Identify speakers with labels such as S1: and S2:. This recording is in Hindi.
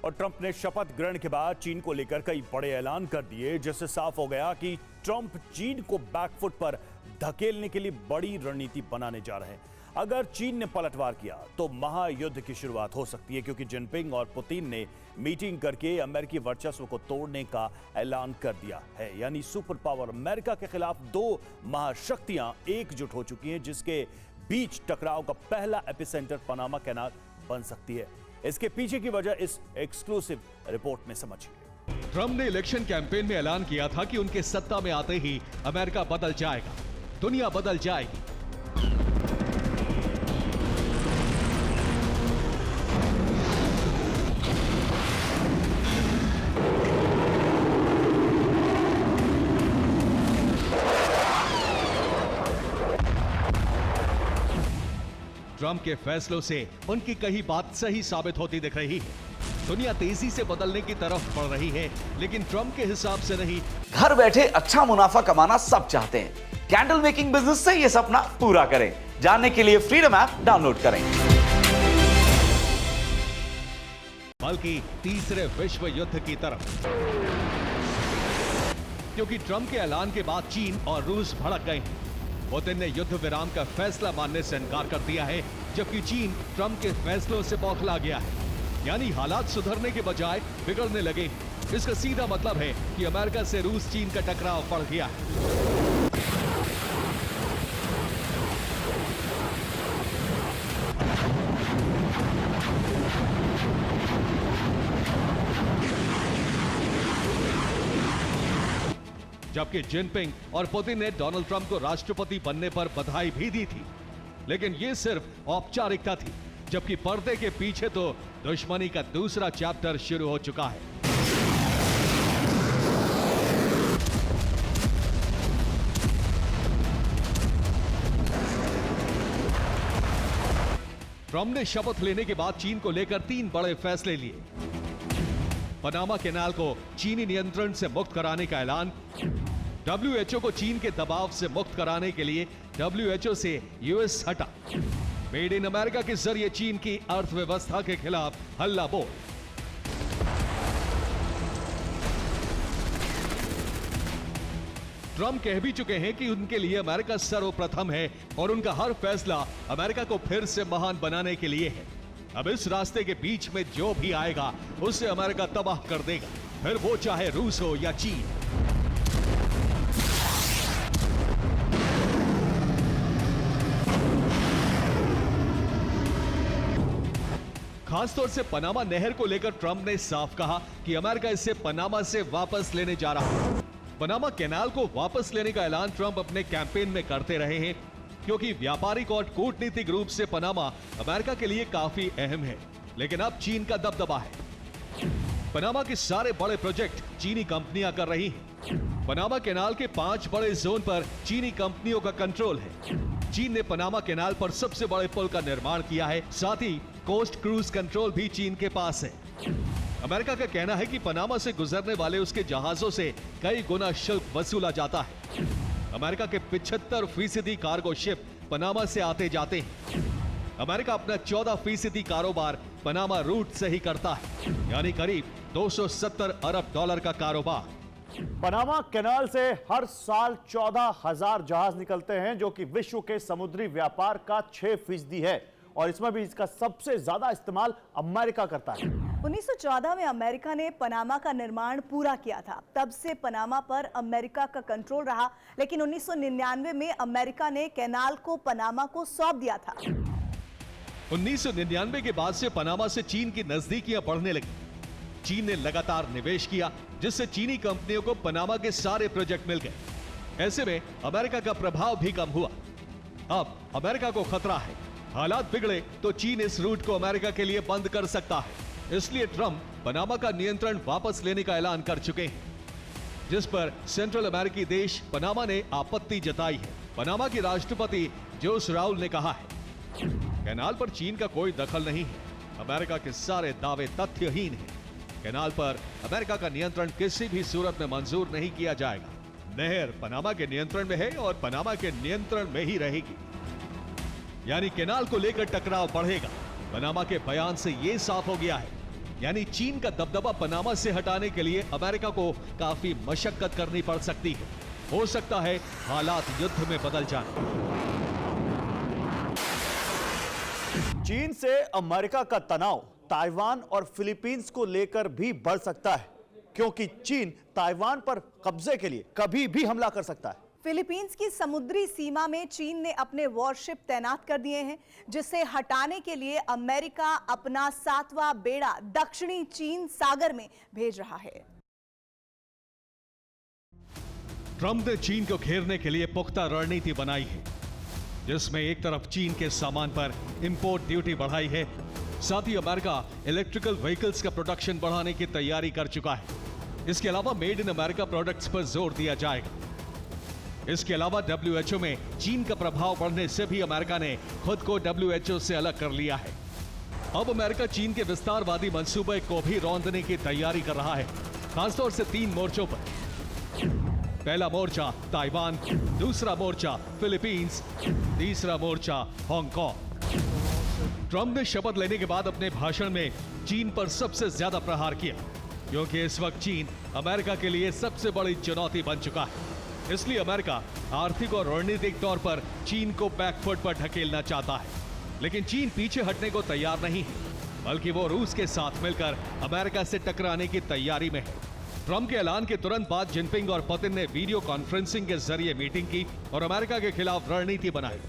S1: और ट्रंप ने शपथ ग्रहण के बाद चीन को लेकर कई बड़े ऐलान कर दिए, जिससे साफ हो गया कि ट्रंप चीन को बैकफुट पर धकेलने के लिए बड़ी रणनीति बनाने जा रहे हैं। अगर चीन ने पलटवार किया तो महायुद्ध की शुरुआत हो सकती है, क्योंकि जिनपिंग और पुतिन ने मीटिंग करके अमेरिकी वर्चस्व को तोड़ने का ऐलान कर दिया है। यानी सुपर पावर अमेरिका के खिलाफ दो महाशक्तियां एकजुट हो चुकी हैं, जिसके बीच टकराव का पहला एपिसेंटर पनामा कैनाल बन सकती है। इसके पीछे की वजह इस एक्सक्लूसिव रिपोर्ट में समझिए।
S2: ट्रंप ने इलेक्शन कैंपेन में ऐलान किया था कि उनके सत्ता में आते ही अमेरिका बदल जाएगा, दुनिया बदल जाएगी। ट्रंप के फैसलों से उनकी कही बात सही साबित होती दिख रही है। दुनिया तेजी से बदलने की तरफ बढ़ रही है, लेकिन ट्रंप के हिसाब से नहीं।
S3: घर बैठे अच्छा मुनाफा कमाना सब चाहते हैं। कैंडल मेकिंग बिजनेस से ये सपना पूरा करें। जानने के लिए फ्रीडम ऐप डाउनलोड करें।
S2: बल्कि तीसरे विश्व युद्ध की तरफ, क्योंकि ट्रंप के ऐलान के बाद चीन और रूस भड़क गए हैं। पुतिन ने युद्ध विराम का फैसला मानने से इनकार कर दिया है, जबकि चीन ट्रंप के फैसलों से बौखला गया है। यानी हालात सुधरने के बजाय बिगड़ने लगे हैं। इसका सीधा मतलब है कि अमेरिका से रूस चीन का टकराव बढ़ गया है। जबकि जिनपिंग और पुतिन ने डोनाल्ड ट्रंप को राष्ट्रपति बनने पर बधाई भी दी थी, लेकिन यह सिर्फ औपचारिकता थी, जबकि पर्दे के पीछे तो दुश्मनी का दूसरा चैप्टर शुरू हो चुका है। ट्रंप ने शपथ लेने के बाद चीन को लेकर 3 बड़े फैसले लिए। पनामा कैनाल को चीनी नियंत्रण से मुक्त कराने का ऐलान, WHO को चीन के दबाव से मुक्त कराने के लिए WHO से यूएस हटा, मेड इन अमेरिका के जरिए चीन की अर्थव्यवस्था के खिलाफ हल्ला बोल। ट्रंप कह भी चुके हैं कि उनके लिए अमेरिका सर्वप्रथम है और उनका हर फैसला अमेरिका को फिर से महान बनाने के लिए है। अब इस रास्ते के बीच में जो भी आएगा उसे अमेरिका तबाह कर देगा, फिर वो चाहे रूस हो या चीन। खासतौर से पनामा नहर को लेकर ट्रंप ने साफ कहा कि अमेरिका इसे पनामा से वापस लेने जा रहा है। पनामा कैनाल को वापस लेने का ऐलान ट्रंप अपने कैंपेन में करते रहे हैं, क्योंकि व्यापारिक और कूटनीतिक रूप से पनामा अमेरिका के लिए काफी अहम है। लेकिन अब चीन का दबदबा है। पनामा के सारे बड़े प्रोजेक्ट चीनी कंपनियां कर रही हैं। पनामा कैनाल के 5 बड़े जोन पर चीनी कंपनियों का कंट्रोल है। चीन ने पनामा कैनाल पर सबसे बड़े पुल का निर्माण किया है, साथ ही कोस्ट क्रूज कंट्रोल भी चीन के पास है। अमेरिका का कहना है कि पनामा से गुजरने वाले उसके जहाजों से कई गुना शुल्क वसूला जाता है। अमेरिका के 75% कार्गो शिप पनामा से आते जाते हैं। अमेरिका अपना 14% कारोबार पनामा रूट से ही करता है, यानी करीब 270 अरब डॉलर का कारोबार।
S1: पनामा कैनाल से हर साल 14,000 जहाज निकलते हैं, जो कि विश्व के समुद्री व्यापार का 6% है, और इसमें भी इसका सबसे ज्यादा इस्तेमाल अमेरिका करता है।
S4: 1914 में अमेरिका ने पनामा का निर्माण पूरा किया था। तब से पनामा पर अमेरिका का कंट्रोल रहा, लेकिन 1999 में अमेरिका ने कैनाल को पनामा को सौंप दिया था।
S2: 1999 के बाद से पनामा से चीन की नजदीकियां बढ़ने लगी। चीन ने लगातार निवेश किया, जिससे चीनी कंपनियों को पनामा के सारे प्रोजेक्ट मिल गए। ऐसे में अमेरिका का प्रभाव भी कम हुआ। अब अमेरिका को खतरा है, हालात बिगड़े तो चीन इस रूट को अमेरिका के लिए बंद कर सकता है। इसलिए ट्रंप पनामा का नियंत्रण वापस लेने का ऐलान कर चुके हैं, जिस पर सेंट्रल अमेरिकी देश पनामा ने आपत्ति जताई है। पनामा के राष्ट्रपति जोस राउल ने कहा है, कैनाल पर चीन का कोई दखल नहीं है। अमेरिका के सारे दावे तथ्यहीन हैं। कैनाल पर अमेरिका का नियंत्रण किसी भी सूरत में मंजूर नहीं किया जाएगा। नहर पनामा के नियंत्रण में है और पनामा के नियंत्रण में ही रहेगी। यानी कैनाल को लेकर टकराव बढ़ेगा। पनामा के बयान से यह साफ हो गया है यानी चीन का दबदबा पनामा से हटाने के लिए अमेरिका को काफी मशक्कत करनी पड़ सकती है। हो सकता है हालात युद्ध में बदल जाए।
S1: चीन से अमेरिका का तनाव ताइवान और फिलीपींस को लेकर भी बढ़ सकता है, क्योंकि चीन ताइवान पर कब्जे के लिए कभी भी हमला कर सकता है।
S4: फिलीपींस की समुद्री सीमा में चीन ने अपने वॉरशिप तैनात कर दिए हैं, जिसे हटाने के लिए अमेरिका अपना 7वां बेड़ा दक्षिणी चीन सागर में भेज रहा है।
S2: ट्रंप ने चीन को घेरने के लिए पुख्ता रणनीति बनाई है, जिसमें एक तरफ चीन के सामान पर इंपोर्ट ड्यूटी बढ़ाई है, साथ ही अमेरिका इलेक्ट्रिकल व्हीकल्स का प्रोडक्शन बढ़ाने की तैयारी कर चुका है। इसके अलावा मेड इन अमेरिका प्रोडक्ट्स पर जोर दिया जाएगा। इसके अलावा WHO में चीन का प्रभाव बढ़ने से भी अमेरिका ने खुद को WHO से अलग कर लिया है। अब अमेरिका चीन के विस्तारवादी मंसूबे को भी रौंदने की तैयारी कर रहा है, खासतौर से 3 मोर्चों पर। पहला मोर्चा ताइवान, दूसरा मोर्चा फिलीपींस, तीसरा मोर्चा हांगकांग। ट्रंप ने शपथ लेने के बाद अपने भाषण में चीन पर सबसे ज्यादा प्रहार किया, क्योंकि इस वक्त चीन अमेरिका के लिए सबसे बड़ी चुनौती बन चुका है। इसलिए अमेरिका आर्थिक और रणनीतिक तौर पर चीन को बैकफुट पर ढकेलना चाहता है, लेकिन चीन पीछे हटने को तैयार नहीं है, बल्कि वो रूस के साथ मिलकर अमेरिका से टकराने की तैयारी में है। ट्रंप के ऐलान के तुरंत बाद जिनपिंग और पुतिन ने वीडियो कॉन्फ्रेंसिंग के जरिए मीटिंग की और अमेरिका के खिलाफ रणनीति बनाई।